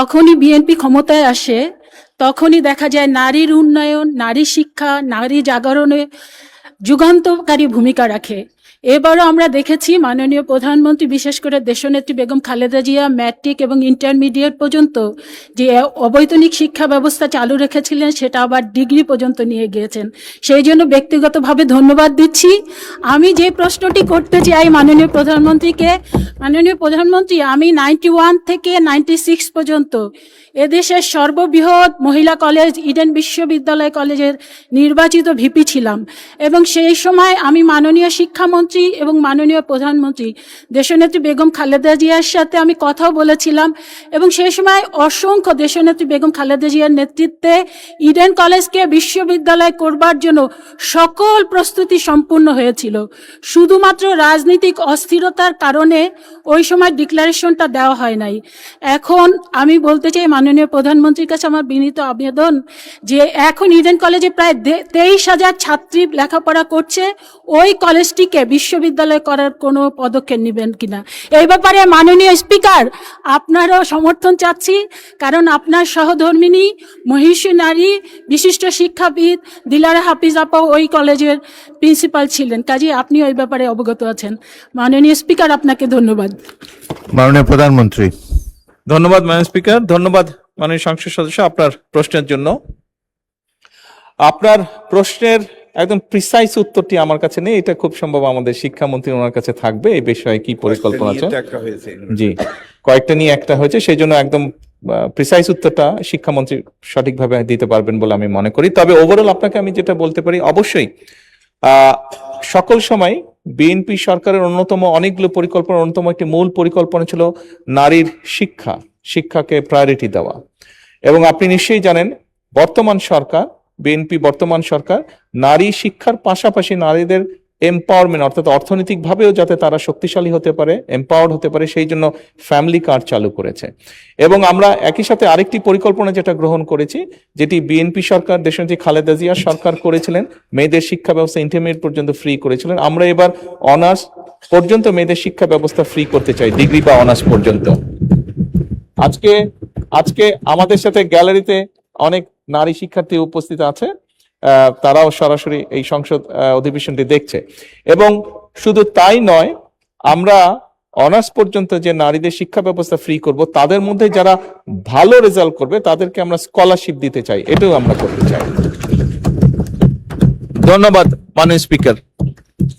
যখনই বিএনপি ক্ষমতায় আসে তখনই দেখা যায় নারীর উন্নয়ন, নারী শিক্ষা, নারী জাগরণে যুগান্তকারী ভূমিকা রাখে। এবারও আমরা দেখেছি মাননীয় প্রধানমন্ত্রী, বিশেষ করে দেশনেত্রী বেগম খালেদা জিয়া ম্যাট্রিক এবং ইন্টারমিডিয়েট পর্যন্ত যে অবৈতনিক শিক্ষা ব্যবস্থা চালু রেখেছিলেন সেটা আবার ডিগ্রি পর্যন্ত নিয়ে গিয়েছেন। সেই জন্য ব্যক্তিগতভাবে ধন্যবাদ দিচ্ছি। আমি যে প্রশ্নটি করতে চাই মাননীয় প্রধানমন্ত্রীকে, মাননীয় প্রধানমন্ত্রী, আমি 91 থেকে 96 পর্যন্ত এদেশের সর্ববৃহৎ মহিলা কলেজ ইডেন বিশ্ববিদ্যালয় কলেজের নির্বাচিত ভিপি ছিলাম এবং সেই সময় আমি মাননীয় শিক্ষামন্ত্রী এবং মাননীয় প্রধানমন্ত্রী দেশনেত্রী বেগম খালেদা জিয়ার সাথে আমি কথাও বলেছিলাম এবং সেই সময় অসংখ্য দেশনেত্রী বেগম খালেদা জিয়ার নেতৃত্বে ইডেন কলেজকে বিশ্ববিদ্যালয় করবার জন্য সকল প্রস্তুতি সম্পূর্ণ হয়েছিল। শুধুমাত্র রাজনৈতিক অস্থিরতার কারণে ওই সময় ডিক্লারেশনটা দেওয়া হয় নাই। এখন আমি বলতে চাই মাননীয় প্রধানমন্ত্রীর কাছে আমার বিনীত আবেদন যে এখন ইডেন কলেজে প্রায় 23,000 ছাত্রী লেখাপড়া করছে, ওই কলেজটিকে বিশ্ববিদ্যালয় করার কোনো পদক্ষেপ নেবেন কিনা। এই ব্যাপারে মাননীয় স্পিকার আপনারও সমর্থন চাচ্ছি, কারণ আপনার সহধর্মিনী মহিষী নারী বিশিষ্ট শিক্ষাবিদ দিলারা হাফিজ আপা ওই কলেজের প্রিন্সিপাল ছিলেন, কাজেই আপনি ওই ব্যাপারে অবগত আছেন। মাননীয় স্পিকার, আপনাকে ধন্যবাদ। মাননীয় প্রধানমন্ত্রী। ধন্যবাদ মাননীয় স্পিকার, ধন্যবাদ মাননীয় সংসদ সদস্য আপনার প্রশ্নের জন্য। আপনার প্রশ্নের একদম প্রিসাইজ উত্তরটি আমার কাছে নেই, এটা খুব সম্ভব আমাদের শিক্ষামন্ত্রী ওনার কাছে থাকবে। এই বিষয়ে কি পরিকল্পনা আছে? জি, কয়েকটা নিয়ে একটা হয়েছে, সেই জন্য একদম প্রিসাইজ উত্তরটা শিক্ষামন্ত্রী সঠিকভাবে দিতে পারবেন বলে আমি মনে করি। তবে ওভারঅল আপনাকে আমি যেটা বলতে পারি, অবশ্যই সকল সময় বিএনপি সরকারের অনেকগুলো পরিকল্পনার অন্যতম একটি মূল পরিকল্পনা ছিল নারীর শিক্ষাকে প্রায়োরিটি দেওয়া। এবং আপনি নিশ্চয়ই জানেন বিএনপি বর্তমান সরকার নারী শিক্ষার পাশাপাশি নারীদের এম্পাওয়ারমেন্ট, অর্থাৎ অর্থনৈতিকভাবেও যাতে তারা শক্তিশালী হতে পারে, এম্পাওয়ার্ড হতে পারে, সেই জন্য ফ্যামিলি কার্ড চালু করেছে। এবং আমরা একই সাথে আরেকটি পরিকল্পনা যেটা গ্রহণ করেছি, যেটি বিএনপি সরকার দেশনেত্রী খালেদা জিয়া সরকার করেছিলেন, মেয়েদের শিক্ষা ব্যবস্থা ইন্টারমিডিয়েট পর্যন্ত ফ্রি করেছিলেন। আমরা এবার অনার্স পর্যন্ত মেয়েদের শিক্ষা ব্যবস্থা ফ্রি করতে চাই, ডিগ্রি বা অনার্স পর্যন্ত। আজকে আমাদের সাথে গ্যালারিতে অনেক নারী শিক্ষার্থী উপস্থিত আছে, তারাও সরাসরি এই সংসদ অধিবেশনটি দেখছে। এবং শুধু তাই নয়, আমরা অনার্স পর্যন্ত যে নারীদের শিক্ষা ব্যবস্থা ফ্রি করব, তাদের মধ্যে যারা ভালো রেজাল্ট করবে তাদেরকে আমরা স্কলারশিপ দিতে চাই, এটাও আমরা করতে চাই। ধন্যবাদ মাননীয় স্পিকার।